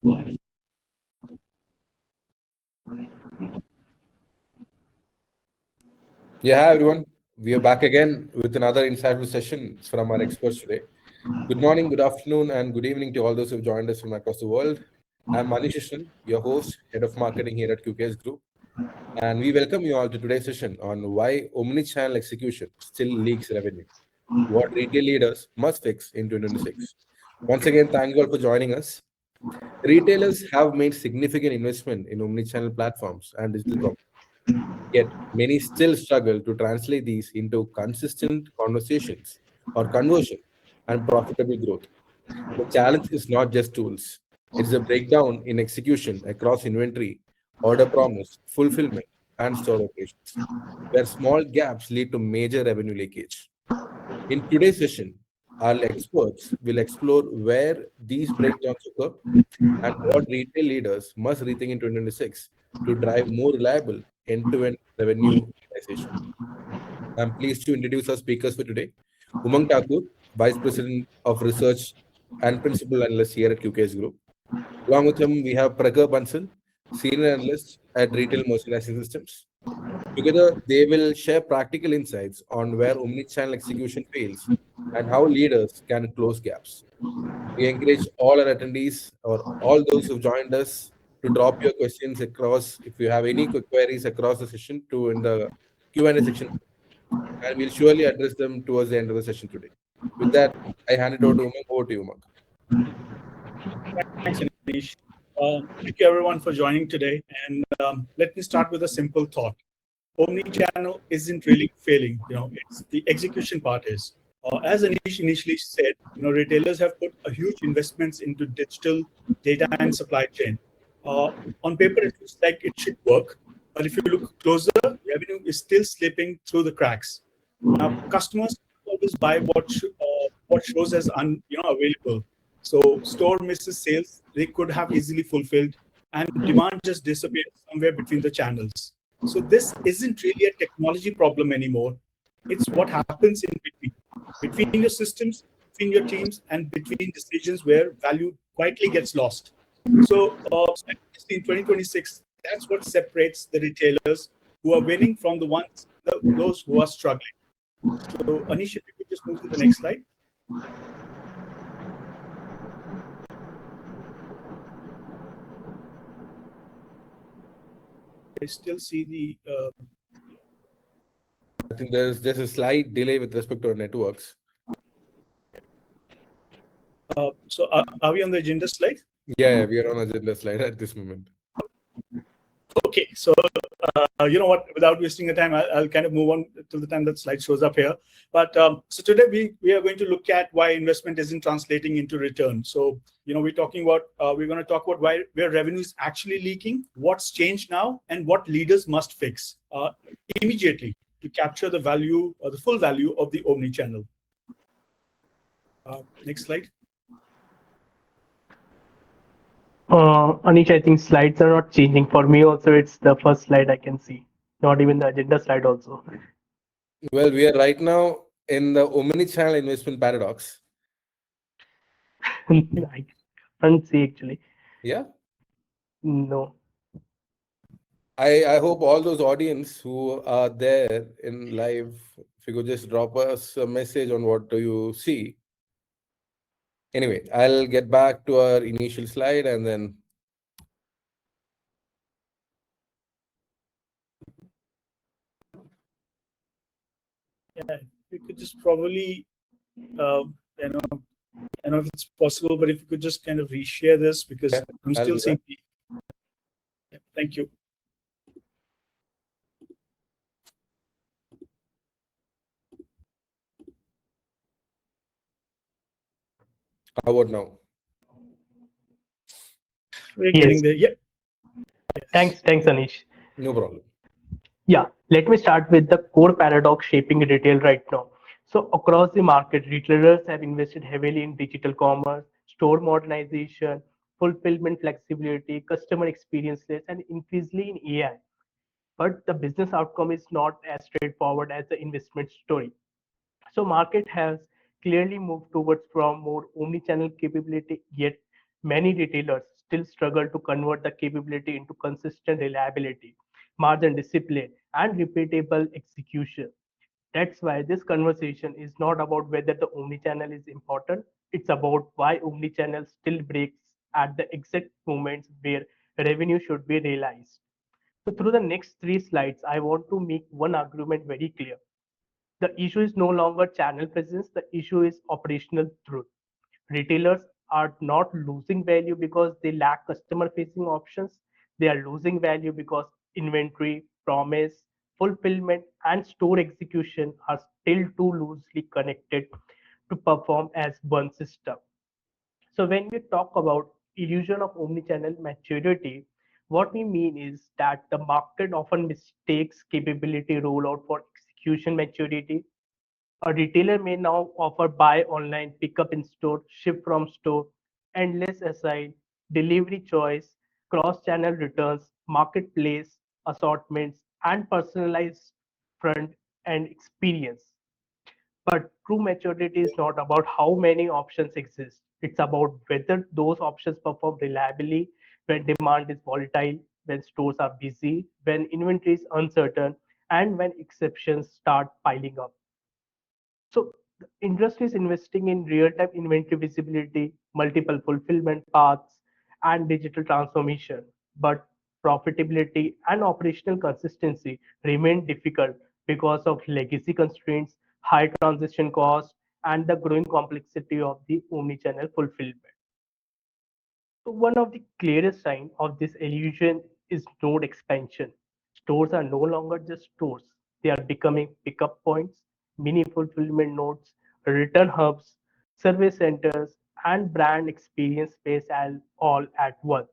Yeah, hi everyone. We are back again with another insightful session from our experts today. Good morning, good afternoon, and good evening to all those who've joined us from across the world. I'm Manish, your host, Head of Marketing here at 𝐀𝐭𝐤𝐥 Group, and we welcome you all to today's session on why omnichannel execution still leaks revenue, what retail leaders must fix in 2026. Once again, thank you all for joining us. Retailers have made significant investment in omnichannel platforms and digital commerce. Yet many still struggle to translate these into consistent conversations or conversion and profitable growth. The challenge is not just tools, it's a breakdown in execution across inventory, order promise, fulfillment, and store operations, where small gaps lead to major revenue leakage. In today's session, our experts will explore where these breakdowns occur and what retail leaders must rethink in 2026 to drive more reliable end-to-end revenue realization. I'm pleased to introduce our speakers for today. 𝐬𝐤𝐥 Thakur, Vice President of Research and Principal Analyst here at 𝐀𝐭𝐤𝐥 Group. Along with him, we have Prakhar Bansal, Senior Analyst at Retail Merchandising Systems. Together, they will share practical insights on where omnichannel execution fails and how leaders can close gaps. We encourage all our attendees or all those who've joined us to drop your questions across. If you have any quick queries across the session, to in the Q&A section, and we'll surely address them towards the end of the session today. With that, I hand it over to 𝐬𝐤𝐥. Over to you, 𝐬𝐤𝐥. Thanks, Anish. Thank you, everyone, for joining today. And let me start with a simple thought. Omnichannel isn't really failing. It's the execution part is. As Anish initially said, retailers have put a huge investments into digital data and supply chain. On paper, it looks like it should work, but if you look closer, revenue is still slipping through the cracks. Now, customers always buy what shows as available. So store misses sales they could have easily fulfilled, and demand just disappears somewhere between the channels. So this isn't really a technology problem anymore. It's what happens in between your systems, between your teams, and between decisions where value quietly gets lost. So in 2026, that's what separates the retailers who are winning from those who are struggling. So Anish, if you could just move to the next slide. I still see the. I think there's just a slight delay with respect to our networks. So are we on the agenda slide? Yeah, we are on agenda slide at this moment. Okay, so you know what? Without wasting the time, I'll kind of move on till the time that slide shows up here. But so today we are going to look at why investment isn't translating into return. So we're talking about we're going to talk about where revenue is actually leaking, what's changed now, and what leaders must fix immediately to capture the value or the full value of the omnichannel. Next slide. Anish, I think slides are not changing. For me also, it's the first slide I can see. Not even the agenda slide also. Well, we are right now in the omnichannel investment paradox. I can't see actually. Yeah? No. I hope all those audience who are there in live, if you could just drop us a message on what do you see. Anyway, I'll get back to our initial slide and then. Yeah, we could just probably, I don't know if it's possible, but if you could just kind of reshare this because I'm still seeing. Yeah, thank you. How about now? We're getting there. Yeah. Thanks, Anish. No problem. Yeah, let me start with the core paradox shaping retail right now. So across the market, retailers have invested heavily in digital commerce, store modernization, fulfillment flexibility, customer experiences, and increasingly in AI. But the business outcome is not as straightforward as the investment story. So market has clearly moved towards from more omni-channel capability, yet many retailers still struggle to convert the capability into consistent reliability, margin discipline, and repeatable execution. That's why this conversation is not about whether the omnichannel is important. It's about why omnichannel still breaks at the exact moments where revenue should be realized. So through the next three slides, I want to make one argument very clear. The issue is no longer channel presence, the issue is operational truth. Retailers are not losing value because they lack customer facing options. They are losing value because inventory, promise, fulfillment, and store execution are still too loosely connected to perform as one system. So when we talk about illusion of omnichannel maturity, what we mean is that the market often mistakes capability rollout for execution maturity. A retailer may now offer buy online, pick up in store, ship from store, endless aside, delivery choice, cross-channel returns, marketplace assortments, and personalized front end experience. But true maturity is not about how many options exist. It's about whether those options perform reliably when demand is volatile, when stores are busy, when inventory is uncertain, and when exceptions start piling up. So the industry is investing in real-time inventory visibility, multiple fulfillment paths, and digital transformation. But profitability and operational consistency remain difficult because of legacy constraints, high transition costs, and the growing complexity of the omnichannel fulfillment. So one of the clearest signs of this illusion is node expansion. Stores are no longer just stores. They are becoming pickup points, mini fulfillment nodes, return hubs, service centers, and brand experience space all at once.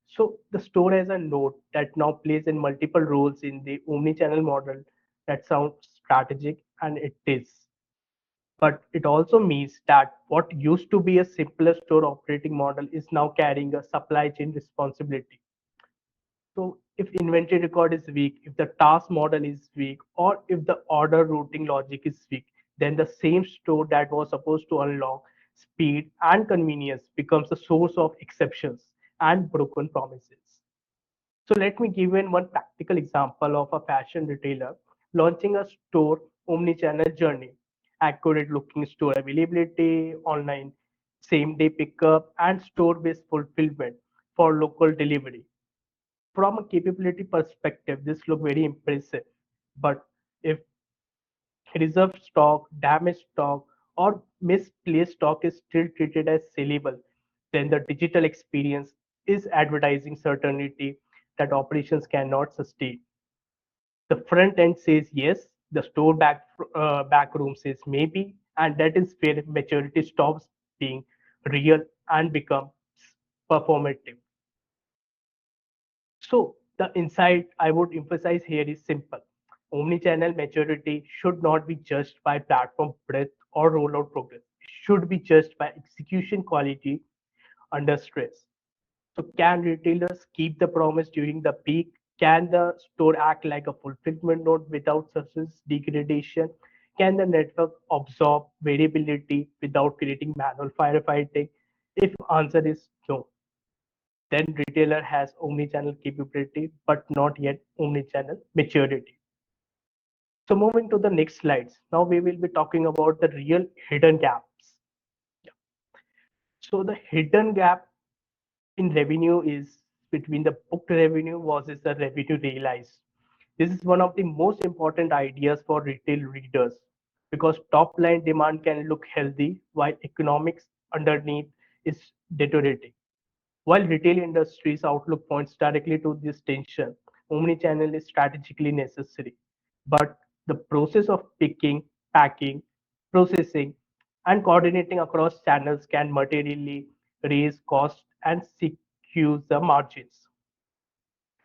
So the store has a node that now plays in multiple roles in the omnichannel model. That sounds strategic, and it is. But it also means that what used to be a simpler store operating model is now carrying a supply chain responsibility. So if inventory record is weak, if the task model is weak, or if the order routing logic is weak, then the same store that was supposed to unlock speed and convenience becomes a source of exceptions and broken promises. So let me give you one practical example of a fashion retailer launching a store omni-channel journey, accurate looking store availability, online same-day pickup, and store-based fulfillment for local delivery. From a capability perspective, this look very impressive. But if reserved stock, damaged stock, or misplaced stock is still treated as sellable, then the digital experience is advertising certainty that operations cannot sustain. The front end says yes, the store back room says maybe, and that is where maturity stops being real and becomes performative. So the insight I would emphasize here is simple. Omnichannel maturity should not be judged by platform breadth or rollout progress. It should be judged by execution quality under stress. So can retailers keep the promise during the peak? Can the store act like a fulfillment node without service degradation? Can the network absorb variability without creating manual firefighting? If answer is no, then retailer has omnichannel capability, but not yet omnichannel maturity. So moving to the next slides. Now we will be talking about the real hidden gaps. Yeah. So the hidden gap in revenue is between the booked revenue versus the revenue realized. This is one of the most important ideas for retail readers because top line demand can look healthy while economics underneath is deteriorating. While retail industry's outlook points directly to this tension, omnichannel is strategically necessary. But the process of picking, packing, processing, and coordinating across channels can materially raise costs and secure the margins.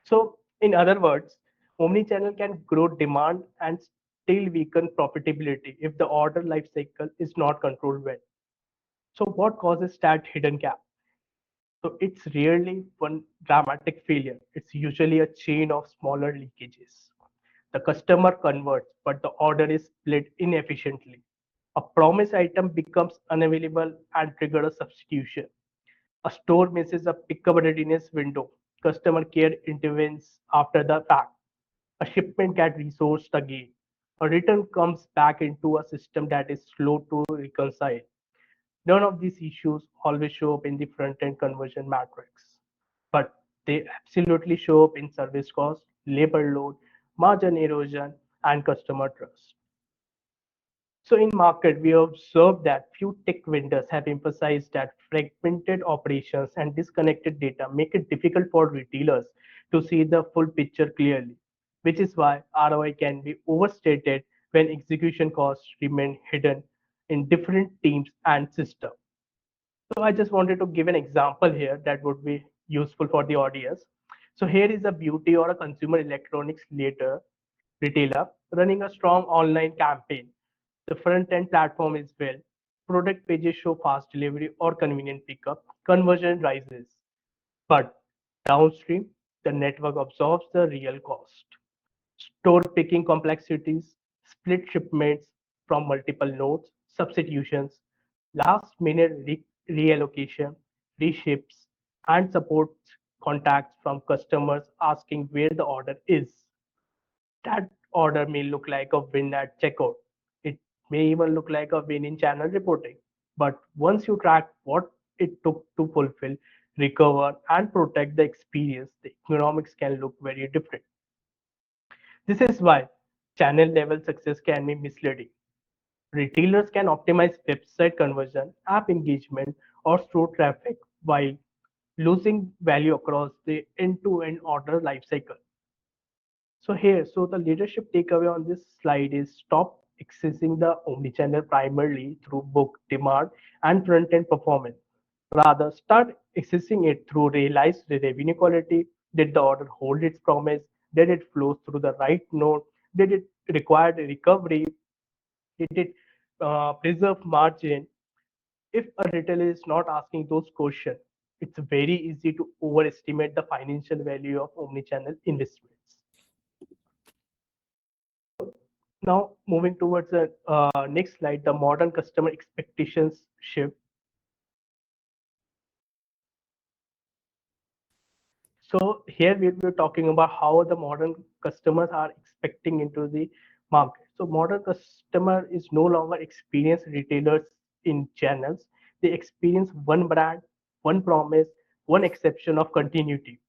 So, in other words, omnichannel can grow demand and still weaken profitability if the order life cycle is not controlled well. So, what causes that hidden gap? So it's rarely one dramatic failure. It's usually a chain of smaller leakages. The customer converts, but the order is split inefficiently. A promise item becomes unavailable and trigger a substitution. A store misses a pickup readiness window. Customer care intervenes after the fact. A shipment gets resourced again. A return comes back into a system that is slow to reconcile. None of these issues always show up in the front-end conversion metrics, but they absolutely show up in service cost, labor load, margin erosion, and customer trust. So in market, we observed that few tech vendors have emphasized that fragmented operations and disconnected data make it difficult for retailers to see the full picture clearly, which is why ROI can be overstated when execution costs remain hidden in different teams and systems. So I just wanted to give an example here that would be useful for the audience. So here is a beauty or a consumer electronics later retailer running a strong online campaign. The front end platform is well. Product pages show fast delivery or convenient pickup. Conversion rises. But downstream, the network absorbs the real cost. Store picking complexities, split shipments from multiple nodes, substitutions, last minute reallocation, reships, and support contacts from customers asking where the order is. That order may look like a win at checkout. It may even look like a win in channel reporting. But once you track what it took to fulfill, recover, and protect the experience, the economics can look very different. This is why channel level success can be misleading. Retailers can optimize website conversion, app engagement, or store traffic while losing value across the end-to-end order lifecycle. So the leadership takeaway on this slide is stop accessing the omnichannel primarily through book demand and front-end performance. Rather, start accessing it through realized revenue quality. Did the order hold its promise? Did it flow through the right node? Did it require recovery? Did it preserve margin? If a retailer is not asking those questions, it's very easy to overestimate the financial value of omnichannel investments. Now, moving towards the next slide, the modern customer expectations shift. So here we'll be talking about how the modern customers are expecting into the market. So modern customer is no longer experience retailers in channels. They experience one brand, one promise, one exception of continuity.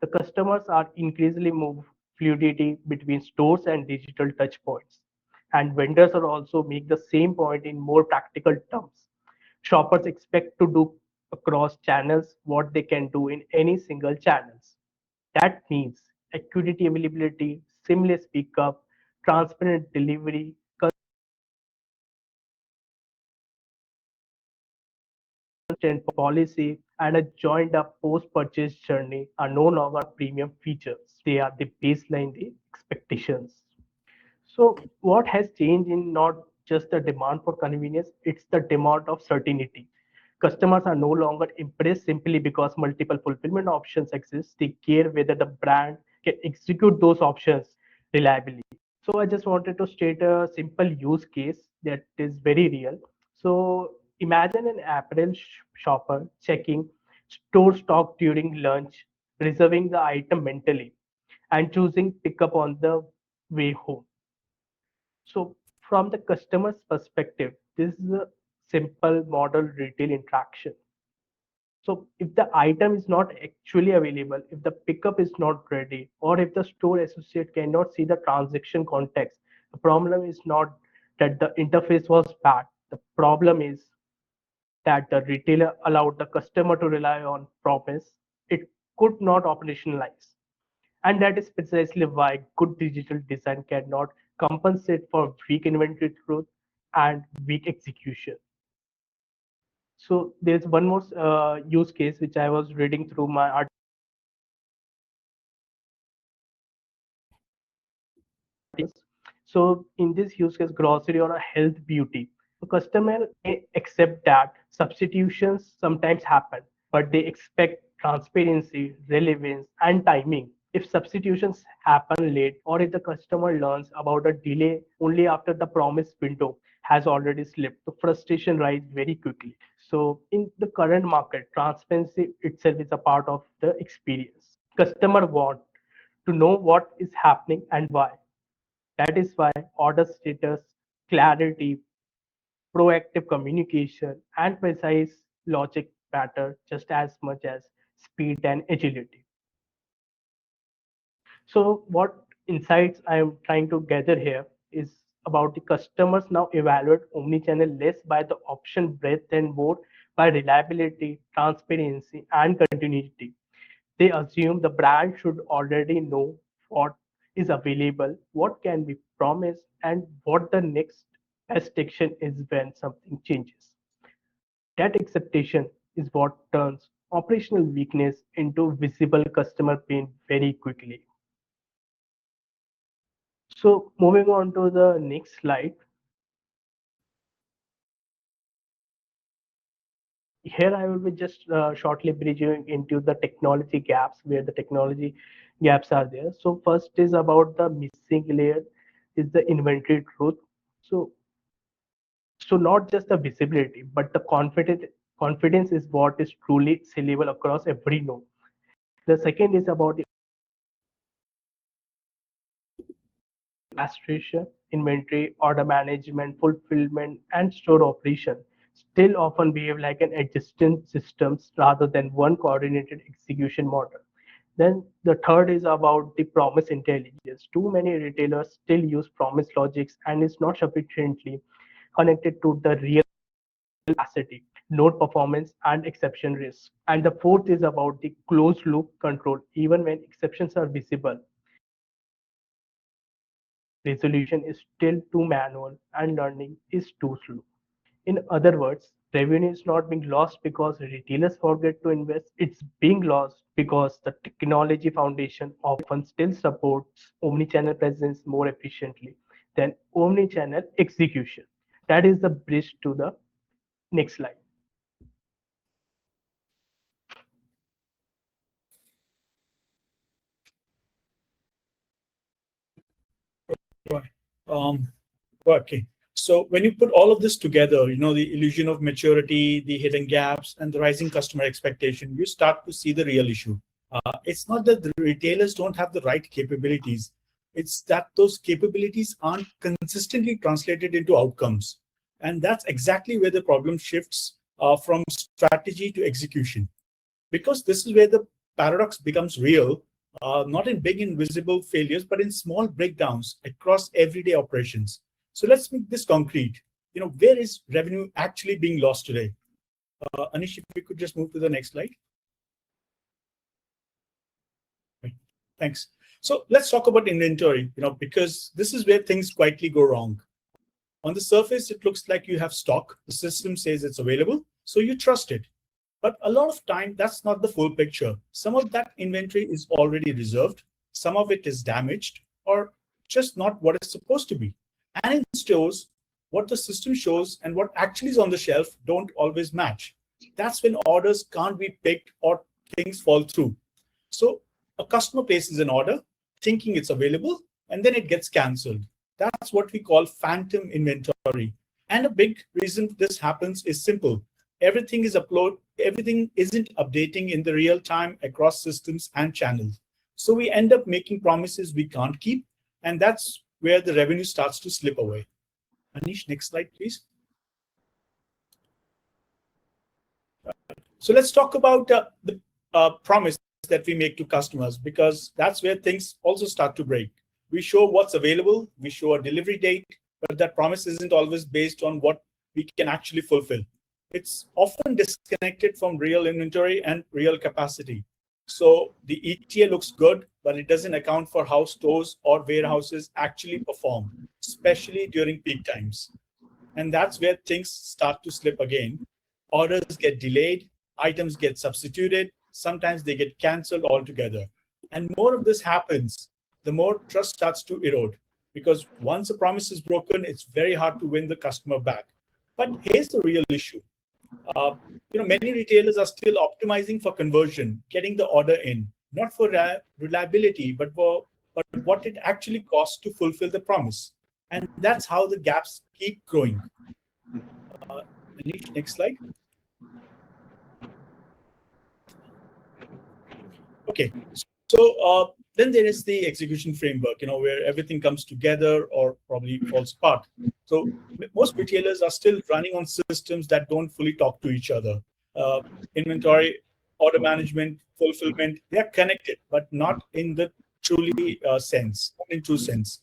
The customers are increasingly move fluidity between stores and digital touchpoints. And vendors are also make the same point in more practical terms. Shoppers expect to do across channels what they can do in any single channels. That means equity availability, seamless pickup, transparent delivery, constant policy, and a joined up post-purchase journey are no longer premium features. They are the baseline, the expectations. So what has changed in not just the demand for convenience, it's the demand of certainty. Customers are no longer impressed simply because multiple fulfillment options exist. They care whether the brand can execute those options reliably. So I just wanted to state a simple use case that is very real. So imagine an apparel shopper checking store stock during lunch, reserving the item mentally, and choosing pickup on the way home. So from the customer's perspective, this is a simple model retail interaction. So if the item is not actually available, if the pickup is not ready, or if the store associate cannot see the transaction context, the problem is not that the interface was bad. The problem is that the retailer allowed the customer to rely on promise it could not operationalize. And that is precisely why good digital design cannot compensate for weak inventory truth and weak execution. So there's one more use case which I was reading through my articles. So in this use case, grocery or a health beauty, the customer may accept that substitutions sometimes happen, but they expect transparency, relevance, and timing. If substitutions happen late, or if the customer learns about a delay only after the promised window has already slipped, the frustration rises very quickly. So in the current market, transparency itself is a part of the experience. Customer want to know what is happening and why. That is why order status, clarity, proactive communication, and precise logic matter just as much as speed and agility. So what insights I am trying to gather here is about the customers now evaluate omnichannel less by the option breadth and more by reliability, transparency, and continuity. They assume the brand should already know what is available, what can be promised, and what the next best action is when something changes. That acceptation is what turns operational weakness into visible customer pain very quickly. So moving on to the next slide. Here I will be just shortly bridging into the technology gaps where the technology gaps are there. So first is about the missing layer is the inventory truth. So not just the visibility, but the confidence is what is truly sellable across every node. The second is about the administration, inventory, order management, fulfillment, and store operation still often behave like an adjacent systems rather than one coordinated execution model. Then the third is about the promise intelligence. Too many retailers still use promise logics and is not sufficiently connected to the real capacity, node performance, and exception risk. And the fourth is about the closed loop control. Even when exceptions are visible, resolution is still too manual and learning is too slow. In other words, revenue is not being lost because retailers forget to invest, it's being lost because the technology foundation often still supports omnichannel presence more efficiently than omnichannel execution. That is the bridge to the next slide. Right. Um, okay. So when you put all of this together, the illusion of maturity, the hidden gaps, and the rising customer expectation, you start to see the real issue. It's not that the retailers don't have the right capabilities. It's that those capabilities aren't consistently translated into outcomes. And that's exactly where the problem shifts from strategy to execution. Because this is where the paradox becomes real, not in big invisible failures, but in small breakdowns across everyday operations. So let's make this concrete. Where is revenue actually being lost today? Anish, if we could just move to the next slide. Right. Thanks. So let's talk about inventory, because this is where things quietly go wrong. On the surface, it looks like you have stock. The system says it's available, so you trust it. But a lot of time, that's not the full picture. Some of that inventory is already reserved. Some of it is damaged or just not what it's supposed to be. And in stores, what the system shows and what actually is on the shelf don't always match. That's when orders can't be picked or things fall through. So a customer places an order thinking it's available, and then it gets canceled. That's what we call phantom inventory. And a big reason this happens is simple. Everything isn't updating in the real time across systems and channels. So we end up making promises we can't keep, and that's where the revenue starts to slip away. Anish, next slide, please. So let's talk about the promise that we make to customers, because that's where things also start to break. We show what's available, we show a delivery date, but that promise isn't always based on what we can actually fulfill. It's often disconnected from real inventory and real capacity. So the ETA looks good, but it doesn't account for how stores or warehouses actually perform, especially during peak times. And that's where things start to slip again. Orders get delayed, items get substituted, sometimes they get canceled altogether. And more of this happens, the more trust starts to erode. Because once a promise is broken, it's very hard to win the customer back. But here's the real issue. Many retailers are still optimizing for conversion, getting the order in, not for reliability, but what it actually costs to fulfill the promise. And that's how the gaps keep growing. Anish, next slide. Okay, so then there is the execution framework, where everything comes together or probably falls apart. So most retailers are still running on systems that don't fully talk to each other. Uh, Inventory, order management, fulfillment, they are connected, but not in the not in true sense.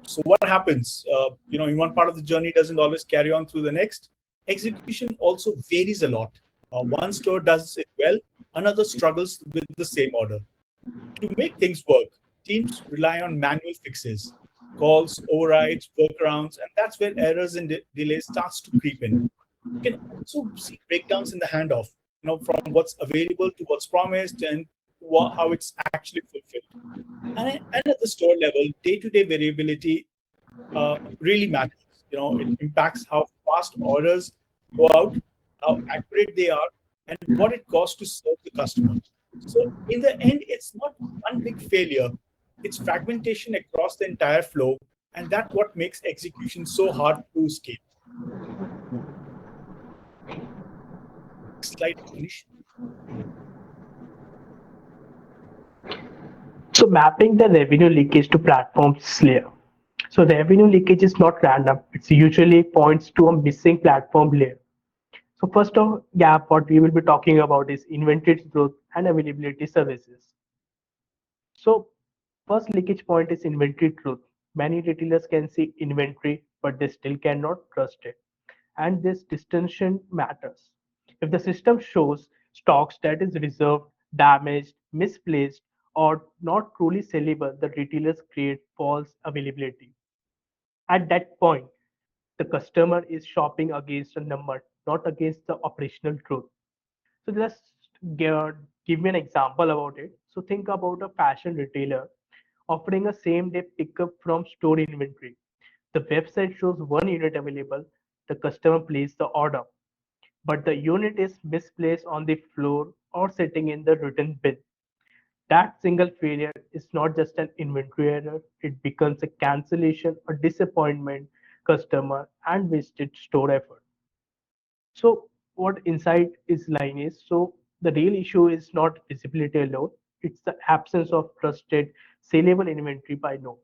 So what happens? In one part of the journey doesn't always carry on through the next. Execution also varies a lot. One store does it well, another struggles with the same order. To make things work, teams rely on manual fixes, calls, overrides, workarounds, and that's where errors and delays starts to creep in. You can also see breakdowns in the handoff, from what's available to what's promised and how it's actually fulfilled. And at the store level, day-to-day variability really matters. It impacts how fast orders go out, how accurate they are, and what it costs to serve the customer. So in the end, it's not one big failure. It's fragmentation across the entire flow, and that's what makes execution so hard to scale. Next slide, Manish. So mapping the revenue leakage to platforms layer. So revenue leakage is not random. It usually points to a missing platform layer. So first of gap, what we will be talking about is inventory growth and availability services. So first leakage point is inventory truth. Many retailers can see inventory, but they still cannot trust it. And this distinction matters. If the system shows stocks that is reserved, damaged, misplaced, or not truly sellable, the retailers create false availability. At that point, the customer is shopping against a number, not against the operational truth. So just give me an example about it. So think about a fashion retailer offering a same day pickup from store inventory. The website shows one unit available. The customer places the order, but the unit is misplaced on the floor or sitting in the return bin. That single failure is not just an inventory error, it becomes a cancellation, a disappointment, customer, and wasted store effort. So what insight is lying is, so the real issue is not visibility alone, it's the absence of trusted saleable inventory by no.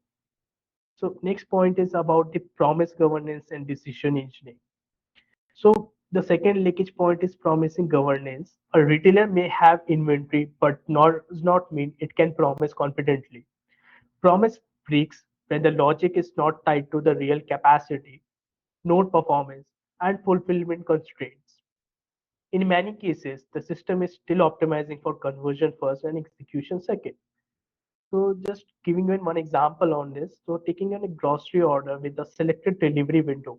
So next point is about the promise governance and decision engineering. So the second leakage point is promising governance. A retailer may have inventory, but not does not mean it can promise confidently. Promise breaks when the logic is not tied to the real capacity, node performance, and fulfillment constraints. In many cases, the system is still optimizing for conversion first and execution second. So just giving you one example on this. So taking a grocery order with a selected delivery window.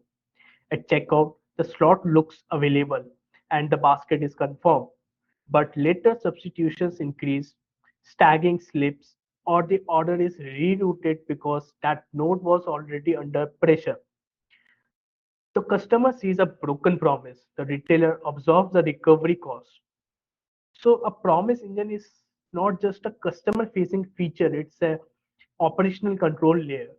At checkout, the slot looks available and the basket is confirmed. But later substitutions increase, stagging slips, or the order is rerouted because that node was already under pressure. The customer sees a broken promise. The retailer absorbs the recovery cost. So a promise engine is not just a customer facing feature, it's a operational control layer.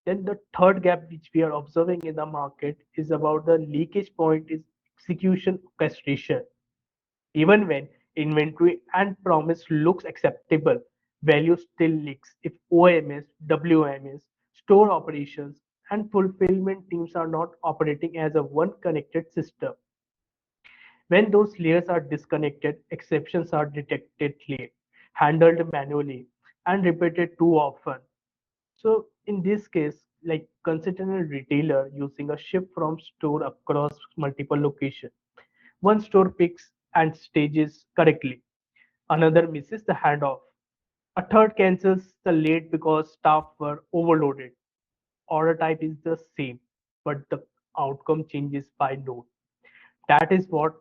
Then the third gap which we are observing in the market is about the leakage point is execution orchestration. Even when inventory and promise looks acceptable, value still leaks if OMS, WMS, store operations, and fulfillment teams are not operating as a one connected system. When those layers are disconnected, exceptions are detected late, handled manually, and repeated too often. So in this case, like consider a retailer using a ship from store across multiple locations. One store picks and stages correctly. Another misses the handoff. A third cancels the late because staff were overloaded. Order type is the same, but the outcome changes by node. That is what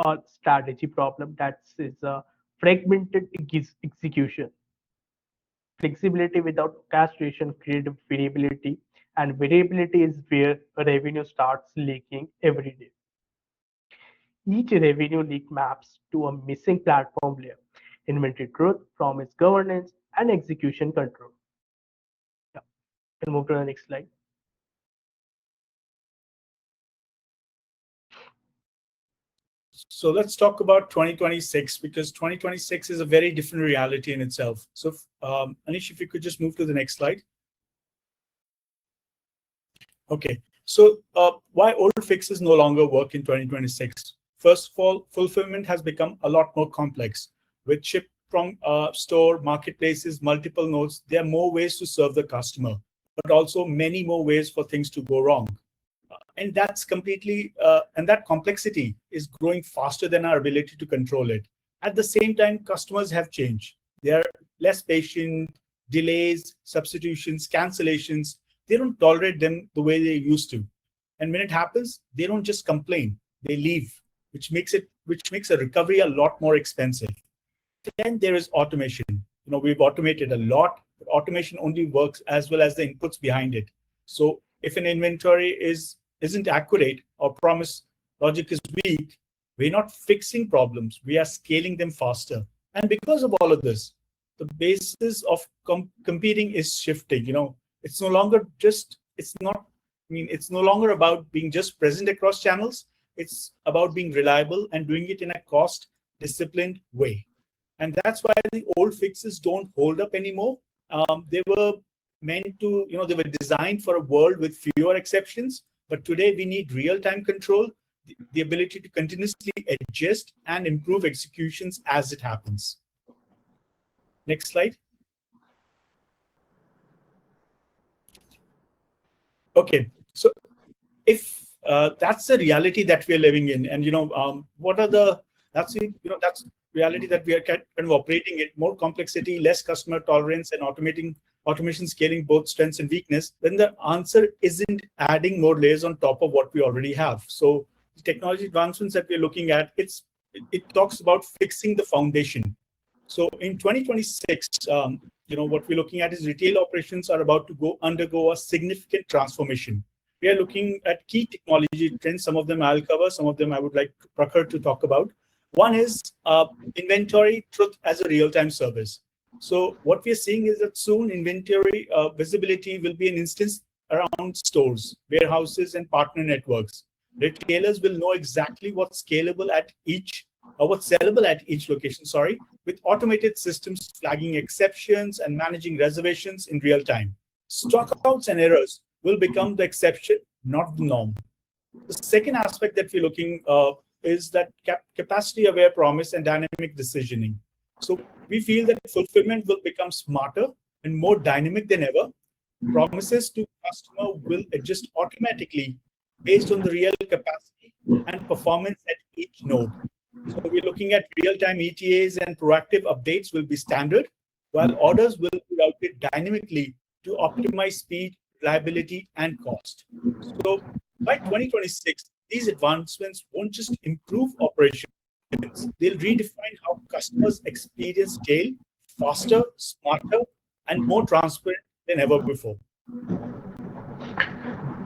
a strategy problem. That is a fragmented execution. Flexibility without orchestration creates variability, and variability is where revenue starts leaking every day. Each revenue leak maps to a missing platform layer, inventory truth, promise governance, and execution control. Yeah, we'll move to the next slide. So let's talk about 2026, because 2026 is a very different reality in itself. So Anish, if you could just move to the next slide. Okay, so why old fixes no longer work in 2026? First of all, fulfillment has become a lot more complex. With ship from store, marketplaces, multiple nodes, there are more ways to serve the customer, but also many more ways for things to go wrong. And that's completely, and that complexity is growing faster than our ability to control it. At the same time, customers have changed. They are less patient, delays, substitutions, cancellations. They don't tolerate them the way they used to. And when it happens, they don't just complain, they leave, which makes a recovery a lot more expensive. Then there is automation. We've automated a lot, but automation only works as well as the inputs behind it. So if an inventory isn't accurate or promise logic is weak, we're not fixing problems, we are scaling them faster. And because of all of this, the basis of competing is shifting. It's no longer about being just present across channels. It's about being reliable and doing it in a cost disciplined way. And that's why the old fixes don't hold up anymore. They were meant to, they were designed for a world with fewer exceptions. But today we need real-time control, the ability to continuously adjust and improve executions as it happens. Next slide. Okay, so if that's the reality that we're living in, and that's reality that we are kind of operating in, more complexity, less customer tolerance, and automation scaling both strengths and weakness, then the answer isn't adding more layers on top of what we already have. So the technology advancements that we're looking at, it talks about fixing the foundation. So in 2026, what we're looking at is retail operations are about to undergo a significant transformation. We are looking at key technology trends. Some of them I'll cover, some of them I would like Prakhar to talk about. One is inventory truth as a real-time service. So what we're seeing is that soon inventory visibility will be an instance around stores, warehouses, and partner networks. Retailers will know exactly what's sellable at each location, with automated systems flagging exceptions and managing reservations in real time. Stockouts and errors will become the exception, not the norm. The second aspect that we're looking is that capacity-aware promise and dynamic decisioning. So we feel that fulfillment will become smarter and more dynamic than ever. Promises to customer will adjust automatically based on the real capacity and performance at each node. So we're looking at real-time ETAs and proactive updates will be standard, while orders will be routed dynamically to optimize speed, reliability, and cost. So by 2026, these advancements won't just improve operations, they'll redefine how customers experience retail faster, smarter, and more transparent than ever before.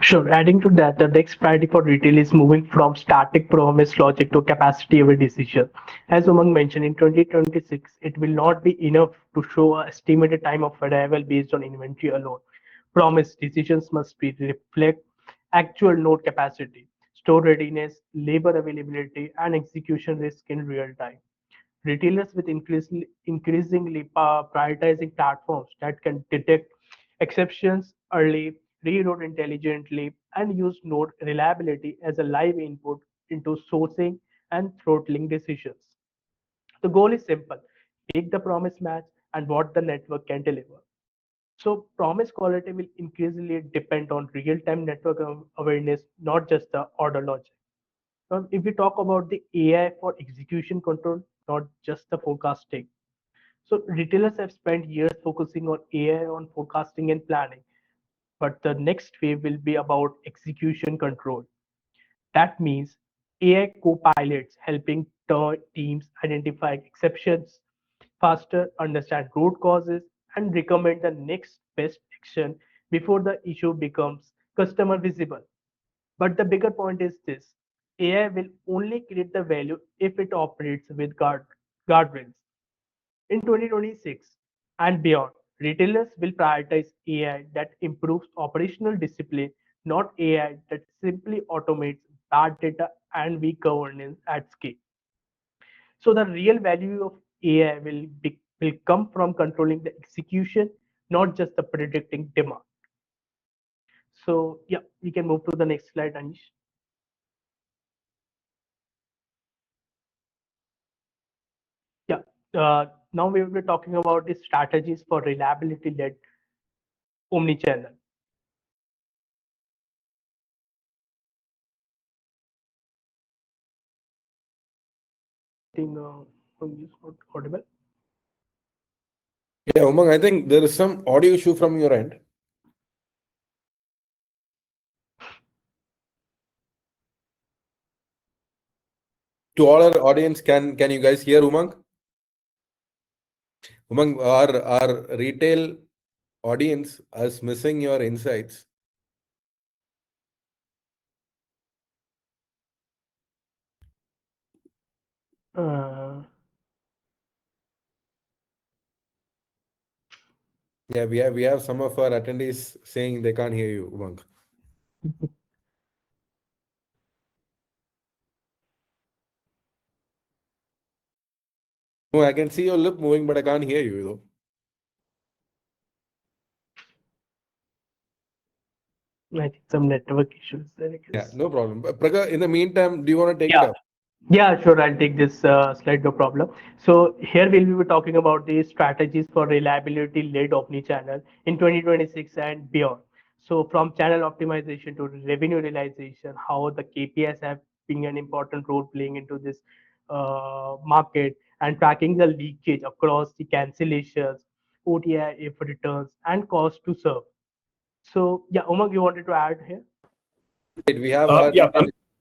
Sure. Adding to that, the next priority for retail is moving from static promise logic to capacity-aware decision. As Umang mentioned, in 2026, it will not be enough to show an estimated time of arrival based on inventory alone. Promise decisions must be reflect actual node capacity, store readiness, labor availability, and execution risk in real time. Retailers with increasingly prioritizing platforms that can detect exceptions early, reroute intelligently, and use node reliability as a live input into sourcing and throttling decisions. The goal is simple: make the promise match and what the network can deliver. So promise quality will increasingly depend on real-time network awareness, not just the order logic. Now, if we talk about the AI for execution control, not just the forecasting. So retailers have spent years focusing on AI on forecasting and planning, but the next wave will be about execution control. That means AI co-pilots helping teams identify exceptions faster, understand root causes, and recommend the next best action before the issue becomes customer visible. But the bigger point is this: AI will only create the value if it operates with guardrails. In 2026 and beyond, retailers will prioritize AI that improves operational discipline, not AI that simply automates bad data and weak governance at scale. So the real value of AI will come from controlling the execution, not just the predicting demand. So yeah, we can move to the next slide, Anish. Yeah. Now we will be talking about the strategies for reliability-led omnichannel. I think is not audible. Yeah, Umang, I think there is some audio issue from your end. To all our audience, can you guys hear Umang? Umang, our retail audience is missing your insights. Yeah, we have some of our attendees saying they can't hear you, Umang. No, I can see your lip moving, but I can't hear you though. I think some network issues there. I Yeah, guess. no problem. Praga, in the meantime, do you want to take it Yeah. up? Yeah, sure. I'll take this slide, no problem. So here we'll be talking about the strategies for reliability-led omnichannel in 2026 and beyond. So from channel optimization to revenue realization, how the KPIs have been an important role playing into this market, and tracking the leakage across the cancellations, OTI if returns, and cost to serve. So yeah, Umang, you wanted to add here? Wait, we have Yeah.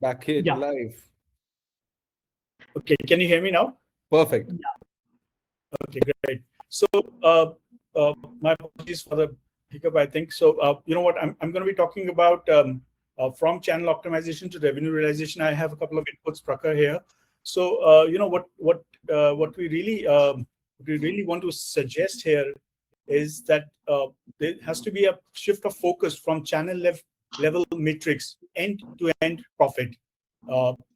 back here Yeah. live. Okay, can you hear me now? Perfect. Okay, great. So my apologies for the hiccup, I think. So you know what, I'm going to be talking about from channel optimization to revenue realization. I have a couple of inputs, Prakar, here. So you know what we really want to suggest here is that there has to be a shift of focus from channel level metrics end-to-end profit.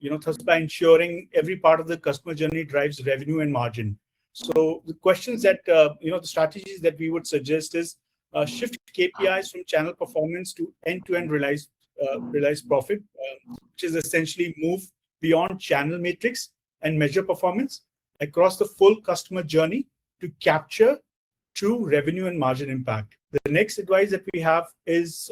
You know, thus by ensuring every part of the customer journey drives revenue and margin. So the questions that you know, the strategies that we would suggest is shift KPIs from channel performance to end-to-end realized profit, which is essentially move beyond channel metrics and measure performance across the full customer journey to capture true revenue and margin impact. The next advice that we have is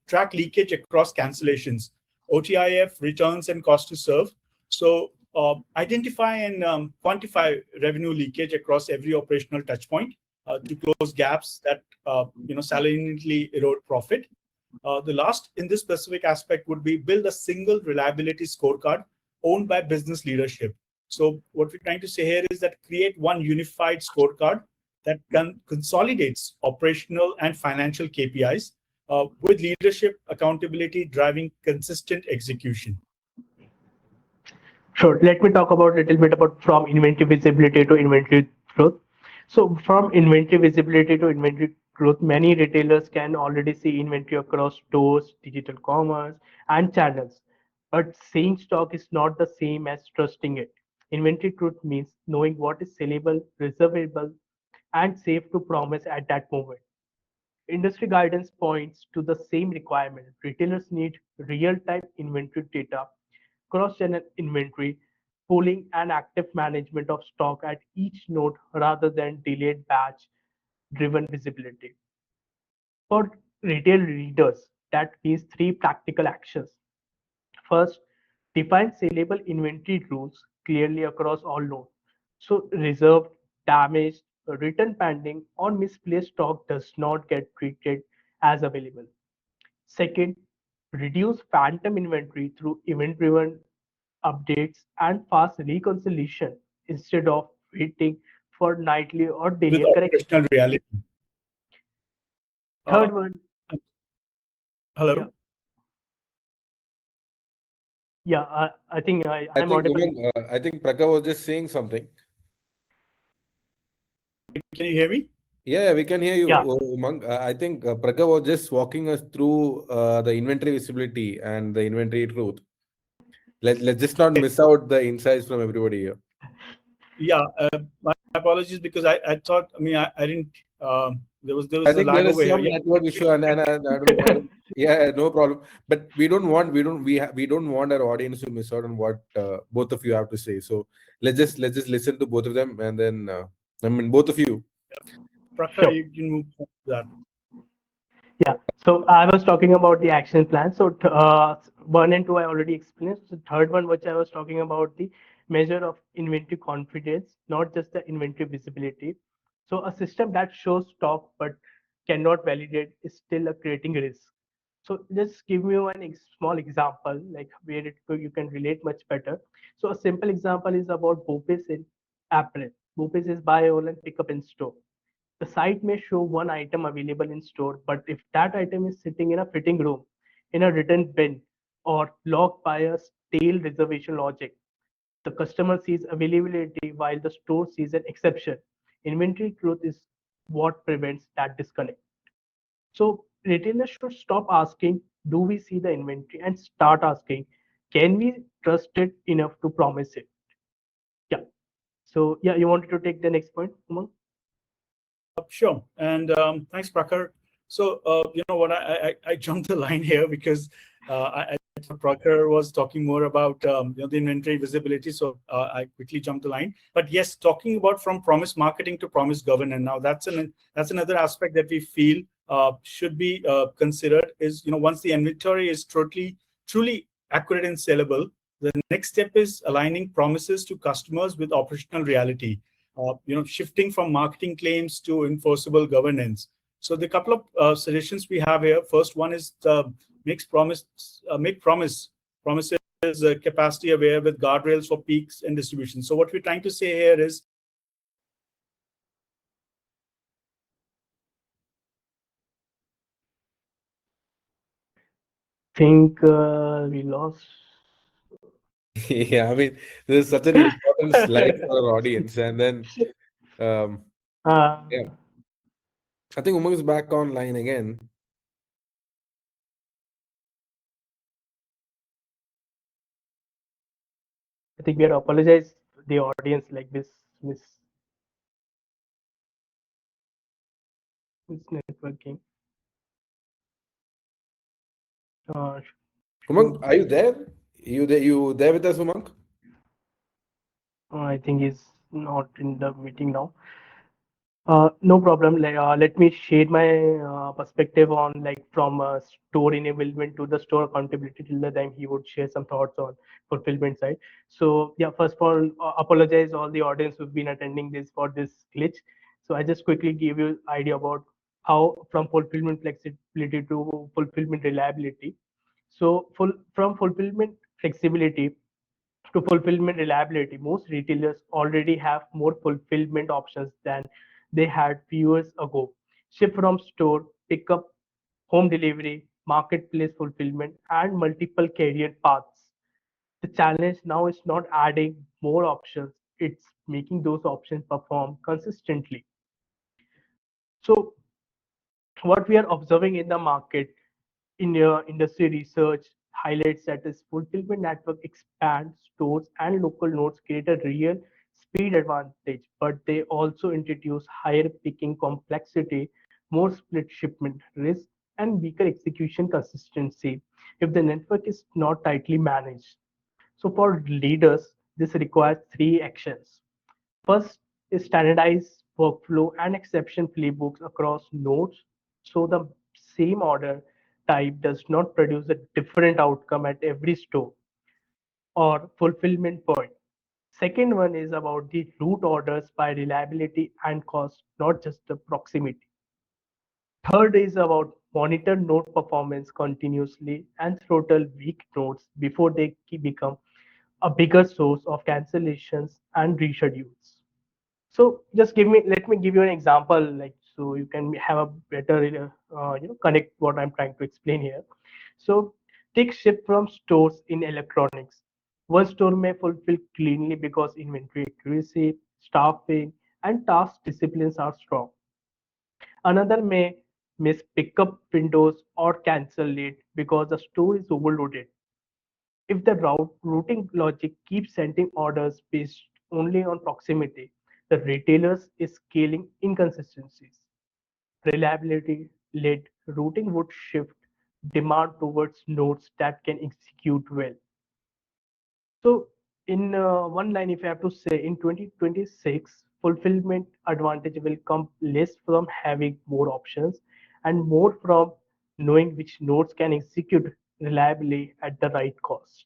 track leakage across cancellations, OTIF, returns, and cost to serve. So identify and quantify revenue leakage across every operational touchpoint to close gaps that you know, saliently erode profit. The last in this specific aspect would be build a single reliability scorecard owned by business leadership. So what we're trying to say here is that create one unified scorecard that consolidates operational and financial KPIs with leadership accountability driving consistent execution. Sure. Let me talk about a little bit about from inventory visibility to inventory growth. So from inventory visibility to inventory growth, many retailers can already see inventory across stores, digital commerce, and channels. But seeing stock is not the same as trusting it. Inventory growth means knowing what is sellable, reservable, and safe to promise at that moment. Industry guidance points to the same requirement. Retailers need real-time inventory data, cross-channel inventory, pooling, and active management of stock at each node rather than delayed batch-driven visibility. For retail readers, that means three practical actions. First, define saleable inventory rules clearly across all nodes. So reserved, damaged, return pending, or misplaced stock does not get treated as available. Second, reduce phantom inventory through event-driven updates and fast reconciliation instead of waiting for nightly or With daily correction. operational reality. Third one, Hello. yeah, yeah. I think I I'm think audible. Umang, I think Praga was just saying something. Can you hear me? Yeah, we can hear you, Yeah. Umang. I think Praga was just walking us through the inventory visibility and the inventory truth. Let's just not miss out the insights from everybody here. Yeah, my apologies because I thought, I mean, I didn't, there was I a think lag there is over here. some Yeah. network issue, and I don't, yeah, no problem. But we don't want our audience to miss out on what both of you have to say. So let's just listen to both of them, and then I mean both of you. Prakhar, Sure. you can move on to that. Yeah. So I was talking about the action plan. So one and two I already explained. The third one, which I was talking about, the measure of inventory confidence, not just the inventory visibility. So a system that shows stock but cannot validate is still a creating risk. So just give me one small example, like where you can relate much better. So a simple example is about Bopis in April. Bopis is buy online, pick up in store. The site may show one item available in store, but if that item is sitting in a fitting room, in a return bin, or locked by a stale reservation logic, the customer sees availability while the store sees an exception. Inventory truth is what prevents that disconnect. So retailers should stop asking, do we see the inventory, and start asking, can we trust it enough to promise it? Yeah. So yeah, you wanted to take the next point, Umang? Sure. And thanks, Prakhar. So, you know what, I jumped the line here because I thought Prakhar was talking more about the inventory visibility. So I quickly jumped the line. But yes, talking about from promise marketing to promise governance. Now that's another aspect that we feel should be considered is, once the inventory is truly accurate and sellable, the next step is aligning promises to customers with operational reality. Shifting from marketing claims to enforceable governance. So the couple of suggestions we have here. First one is make promises capacity aware with guardrails for peaks and distribution. So what we're trying to say here is Think we lost. Yeah, I mean this is such an important slide for our audience, and then um, uh, yeah, I think Umang is back online again. I think we have to apologize to the audience like this networking. Uh, Umang, are you there? You there with us, Umang? I think he's not in the meeting now. No problem. Let me share my perspective on like from store enablement to the store accountability till the time he would share some thoughts on fulfillment side. So yeah, first of all, apologize all the audience who've been attending this for this glitch. So I just quickly give you idea about how from fulfillment flexibility to fulfillment reliability. So from fulfillment flexibility to fulfillment reliability, most retailers already have more fulfillment options than they had few years ago. Ship from store, pickup, home delivery, marketplace fulfillment, and multiple carrier paths. The challenge now is not adding more options, it's making those options perform consistently. So what we are observing in the market in your industry research highlights that as fulfillment network expands, stores and local nodes create a real speed advantage, but they also introduce higher picking complexity, more split shipment risk, and weaker execution consistency if the network is not tightly managed. So for leaders, this requires three actions. First is standardized workflow and exception playbooks across nodes so the same order type does not produce a different outcome at every store or fulfillment point. Second one is about the route orders by reliability and cost, not just the proximity. Third is about monitor node performance continuously and throttle weak nodes before they become a bigger source of cancellations and reschedules. So just let me give you an example, like so you can have a better connect what I'm trying to explain here. So take ship from stores in electronics. One store may fulfill cleanly because inventory accuracy, staffing, and task disciplines are strong. Another may miss pickup windows or cancel late because the store is overloaded. If the routing logic keeps sending orders based only on proximity, the retailers is scaling inconsistencies. Reliability-led routing would shift demand towards nodes that can execute well. So in one line, if I have to say, in 2026, fulfillment advantage will come less from having more options and more from knowing which nodes can execute reliably at the right cost.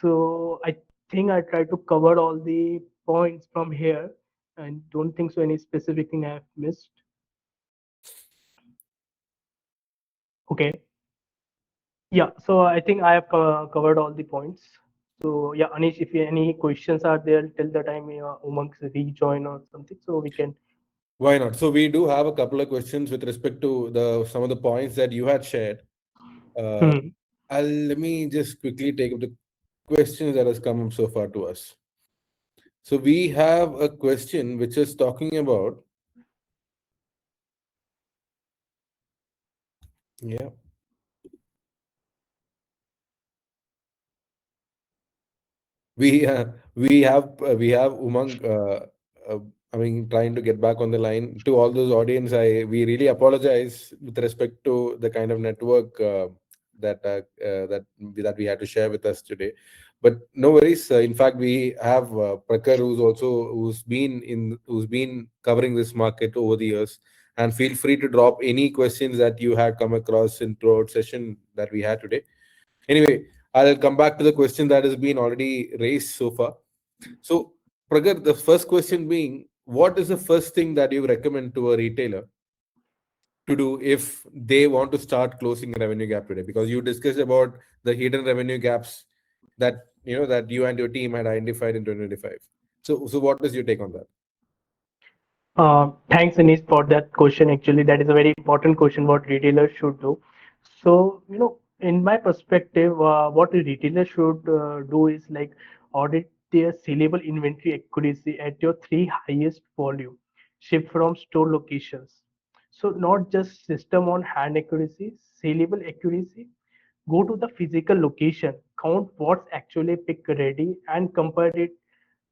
So I think I tried to cover all the points from here and don't think so any specific thing I have missed. Okay. Yeah, so I think I have covered all the points. So yeah, Anish, if any questions are there till the time Umang's rejoin or something, so we can. Why not? So we do have a couple of questions with respect to some of the points that you had shared. Hmm. Let me just quickly take up the questions that has come so far to us. So we have a question which is talking about, yeah. We have Umang. Uh, I mean, trying to get back on the line. To all those audience, we really apologize with respect to the kind of network that we had to share with us today. But no worries. In fact, we have Prakar, who's been covering this market over the years. And feel free to drop any questions that you had come across in throughout session that we had today. Anyway, I'll come back to the question that has been already raised so far. So, Pragar, the first question being, what is the first thing that you recommend to a retailer to do if they want to start closing revenue gap today? Because you discussed about the hidden revenue gaps that you and your team had identified in 2025. So what is your take on that? Thanks, Anish, for that question. Actually, that is a very important question. What retailers should do. So, in my perspective, what a retailer should do is like audit their saleable inventory accuracy at your three highest volume, shipped from store locations. So, not just system on hand accuracy, saleable accuracy. Go to the physical location, count what's actually pick ready, and compare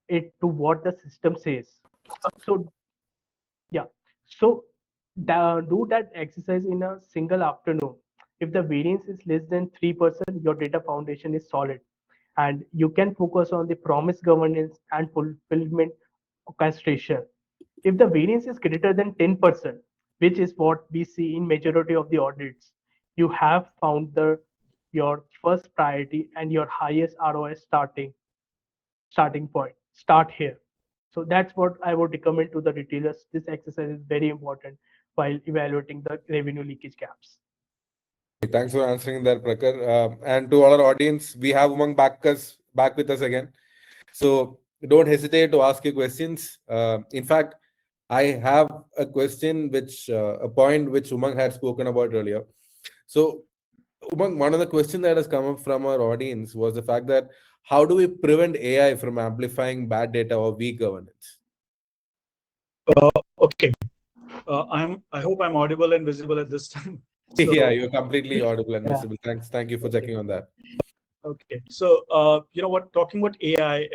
it to what the system says. So yeah. So do that exercise in a single afternoon. If the variance is less than 3%, your data foundation is solid. And you can focus on the promise governance and fulfillment orchestration. If the variance is greater than 10%, which is what we see in majority of the audits, you have found your first priority and your highest ROI starting point. Start here. So that's what I would recommend to the retailers. This exercise is very important while evaluating the revenue leakage gaps. Thanks for answering that, Prakar. And to all our audience, we have Umang back with us again. So don't hesitate to ask your questions. In fact, I have a question a point which Umang had spoken about earlier. So Umang, one of the questions that has come up from our audience was the fact that how do we prevent AI from amplifying bad data or weak governance? Okay. I hope I'm audible and visible at this time. So, Yeah, you're completely audible and Yeah. visible. Thanks. Thank you for checking on that. okay. So, talking about AI,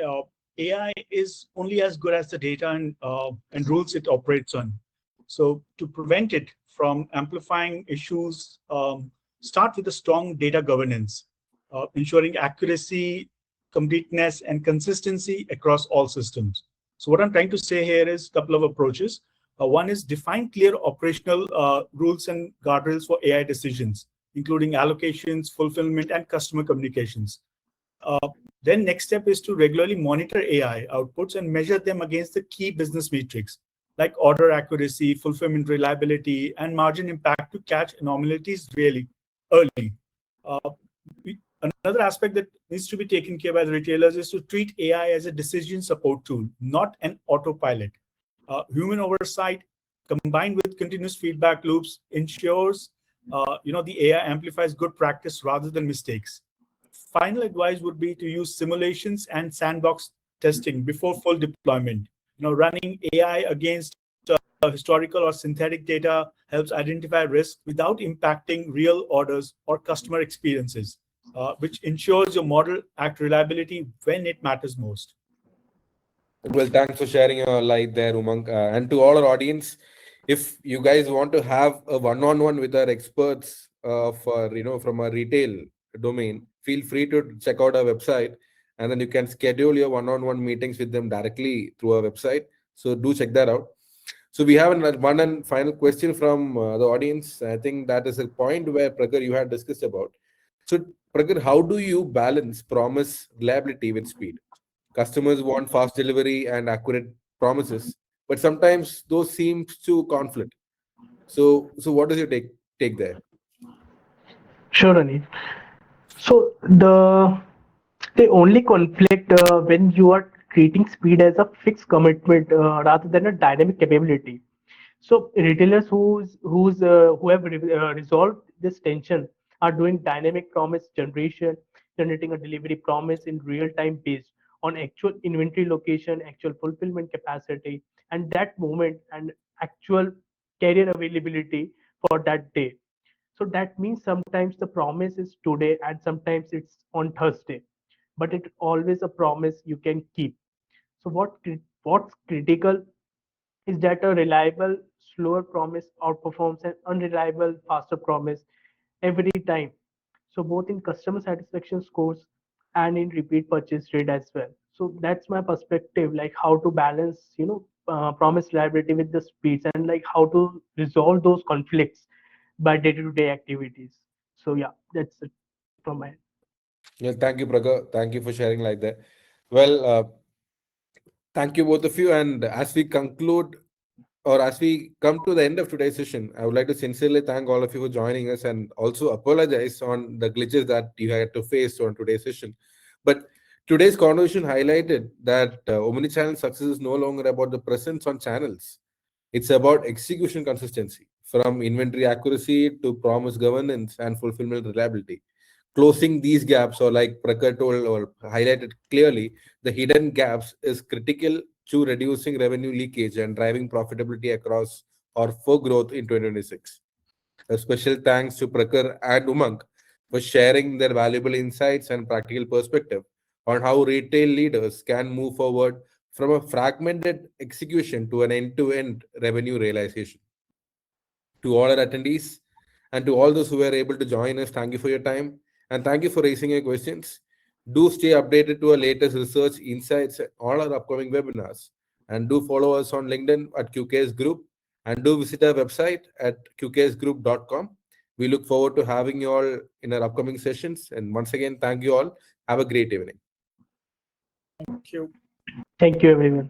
AI is only as good as the data and rules it operates on. So, to prevent it from amplifying issues, start with a strong data governance, ensuring accuracy, completeness, and consistency across all systems. So, what I'm trying to say here is a couple of approaches. One is define clear operational rules and guardrails for AI decisions, including allocations, fulfillment, and customer communications. Then next step is to regularly monitor AI outputs and measure them against the key business metrics like order accuracy, fulfillment reliability, and margin impact to catch anomalies really early. Uh, Another aspect that needs to be taken care by the retailers is to treat AI as a decision support tool, not an autopilot. Human oversight combined with continuous feedback loops ensures the AI amplifies good practice rather than mistakes. Final advice would be to use simulations and sandbox testing before full deployment. Running AI against historical or synthetic data helps identify risk without impacting real orders or customer experiences, which ensures your model act reliability when it matters most. Well, thanks for sharing your light there, Umang. And to all our audience, if you guys want to have a one-on-one with our experts for from a retail domain, feel free to check out our website, and then you can schedule your one-on-one meetings with them directly through our website. So do check that out. So we have one and final question from the audience. I think that is a point where Pragar you had discussed about. So Pragar, how do you balance promise reliability with speed? Customers want fast delivery and accurate promises, but sometimes those seems to conflict. So what does your take there? Sure, Anil. So the only conflict when you are treating speed as a fixed commitment rather than a dynamic capability. So retailers who have resolved this tension are doing dynamic promise generation, generating a delivery promise in real time based on actual inventory location, actual fulfillment capacity, and that moment and actual carrier availability for that day. So that means sometimes the promise is today and sometimes it's on Thursday, but it's always a promise you can keep. So what's critical is that a reliable, slower promise outperforms an unreliable, faster promise every time. So both in customer satisfaction scores and in repeat purchase rate as well. So that's my perspective, like how to balance, promise reliability with the speeds and like how to resolve those conflicts by day-to-day activities. So yeah, that's it from my end. Yeah, thank you, Pragar. Thank you for sharing like that. Well, thank you both of you. And as we conclude or as we come to the end of today's session, I would like to sincerely thank all of you for joining us and also apologize on the glitches that you had to face on today's session. But today's conversation highlighted that omnichannel success is no longer about the presence on channels. It's about execution consistency, from inventory accuracy to promise governance and fulfillment reliability. Closing these gaps, or like Prakhar told or highlighted clearly, the hidden gaps is critical to reducing revenue leakage and driving profitability across or for growth in 2026. A special thanks to Prakhar and Umang for sharing their valuable insights and practical perspective on how retail leaders can move forward from a fragmented execution to an end-to-end revenue realization. To all our attendees and to all those who were able to join us, thank you for your time and thank you for raising your questions. Do stay updated to our latest research insights at all our upcoming webinars, and do follow us on LinkedIn at QKS Group, and do visit our website at qksgroup.com. We look forward to having you all in our upcoming sessions. And once again, thank you all. Have a great evening. Thank you. Thank you, everyone.